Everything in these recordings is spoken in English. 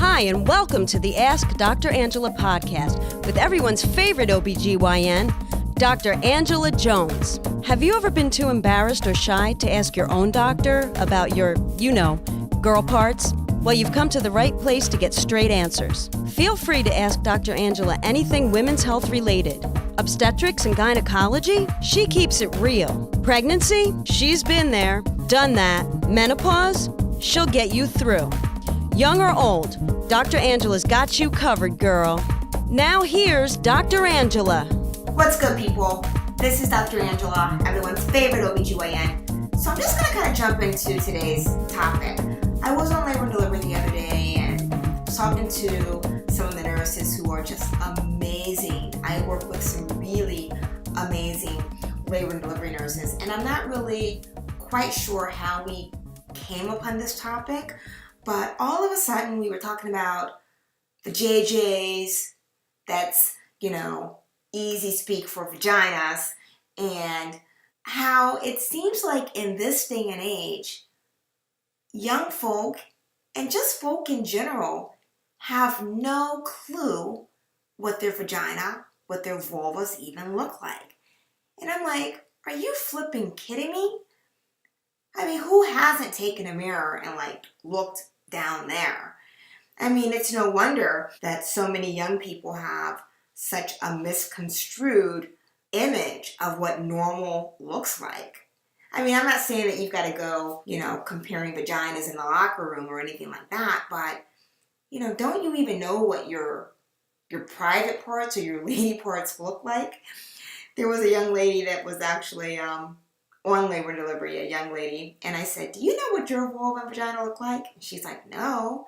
Hi, and welcome to the Ask Dr. Angela podcast with everyone's favorite OBGYN, Dr. Angela Jones. Have you ever been too embarrassed or shy to ask your own doctor about your, girl parts? Well, you've come to the right place to get straight answers. Feel free to ask Dr. Angela anything women's health related. Obstetrics and gynecology? She keeps it real. Pregnancy? She's been there, done that. Menopause? She'll get you through. Young or old, Dr. Angela's got you covered, girl. Now here's Dr. Angela. What's good, people? This is Dr. Angela, everyone's favorite OBGYN. So I'm just going to kind of jump into today's topic. I was on labor and delivery the other day and was talking to some of the nurses who are just amazing. I work with some really amazing labor and delivery nurses, and I'm not really quite sure how we came upon this topic, but all of a sudden we were talking about the JJs, that's, easy speak for vaginas, and how it seems like in this day and age, young folk and just folk in general have no clue what their vagina, what their vulvas even look like. And I'm like, are you flipping kidding me? I mean, who hasn't taken a mirror and looked down there? I mean, it's no wonder that so many young people have such a misconstrued image of what normal looks like. I mean, I'm not saying that you've got to go, comparing vaginas in the locker room or anything like that, but, don't you even know what your private parts or your lady parts look like? There was a young lady that was actually on labor and delivery, a young lady, and I said, do you know what your vulva and vagina look like? And she's like, no.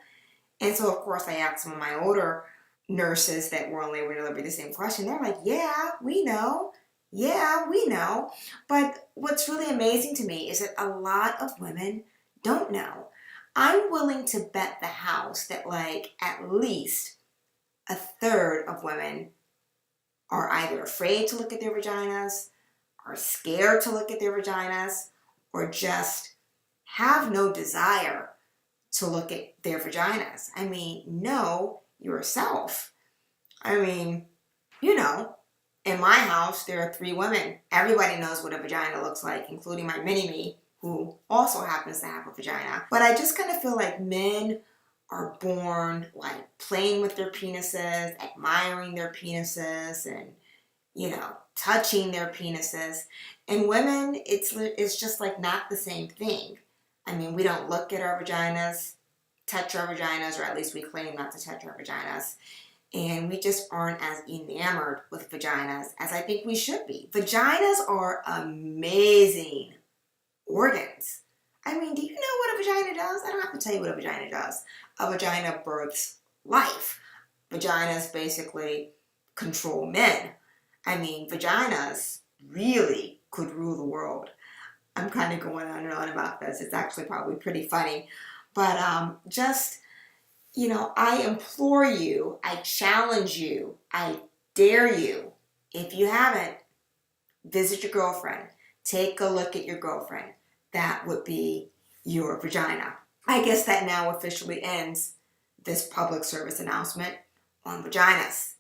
And so, of course, I asked some of my older nurses that were on labor and delivery the same question. They're like, yeah, we know. Yeah, we know. But what's really amazing to me is that a lot of women don't know. I'm willing to bet the house that at least a third of women are either afraid to look at their vaginas, are scared to look at their vaginas, or just have no desire to look at their vaginas. I mean, know yourself. I mean, in my house, there are 3 women. Everybody knows what a vagina looks like, including my mini-me, who also happens to have a vagina. But I just kind of feel like men are born playing with their penises, admiring their penises, and touching their penises. And women, it's just not the same thing. I mean, we don't look at our vaginas, touch our vaginas, or at least we claim not to touch our vaginas. And we just aren't as enamored with vaginas as I think we should be. Vaginas are amazing organs. I mean, do you know what a vagina does? I don't have to tell you what a vagina does. A vagina births life. Vaginas basically control men. I mean, vaginas really could rule the world. I'm kind of going on and on about this. It's actually probably pretty funny. But I implore you, I challenge you, I dare you, if you haven't, visit your girlfriend. Take a look at your girlfriend. That would be your vagina. I guess that now officially ends this public service announcement on vaginas.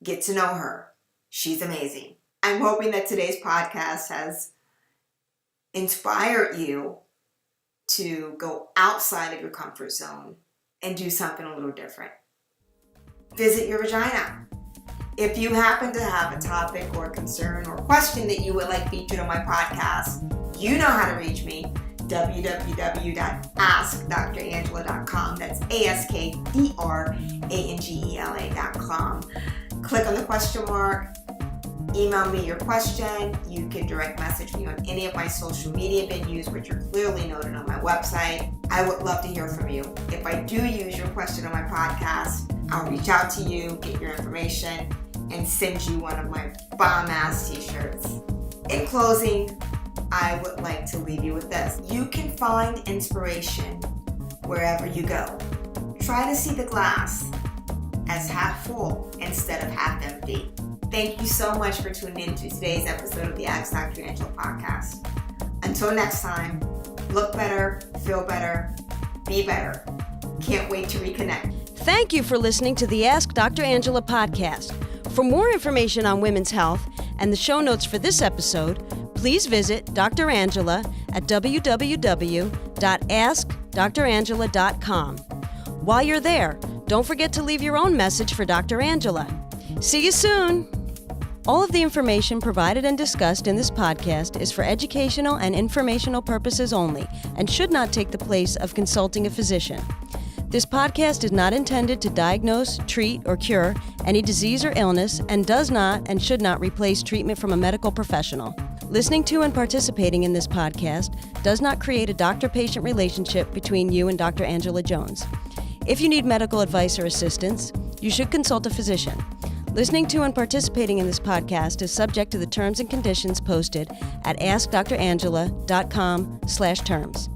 Get to know her. She's amazing. I'm hoping that today's podcast has inspired you to go outside of your comfort zone and do something a little different. Visit your vagina. If you happen to have a topic or concern or question that you would like featured on my podcast, you know how to reach me. www.askdrangela.com. That's ASKDRANGELA.com. Click on the question mark. Email me your question. You can direct message me on any of my social media venues, which are clearly noted on my website. I would love to hear from you. If I do use your question on my podcast, I'll reach out to you, get your information, and send you one of my bomb-ass t-shirts. In closing, I would like to leave you with this. You can find inspiration wherever you go. Try to see the glass as half full instead of half empty. Thank you so much for tuning in to today's episode of the Ask Dr. Angela podcast. Until next time, look better, feel better, be better. Can't wait to reconnect. Thank you for listening to the Ask Dr. Angela podcast. For more information on women's health and the show notes for this episode, please visit Dr. Angela at www.askdrangela.com. While you're there, don't forget to leave your own message for Dr. Angela. See you soon! All of the information provided and discussed in this podcast is for educational and informational purposes only and should not take the place of consulting a physician. This podcast is not intended to diagnose, treat, or cure any disease or illness and does not and should not replace treatment from a medical professional. Listening to and participating in this podcast does not create a doctor-patient relationship between you and Dr. Angela Jones. If you need medical advice or assistance, you should consult a physician. Listening to and participating in this podcast is subject to the terms and conditions posted at askdrangela.com/terms.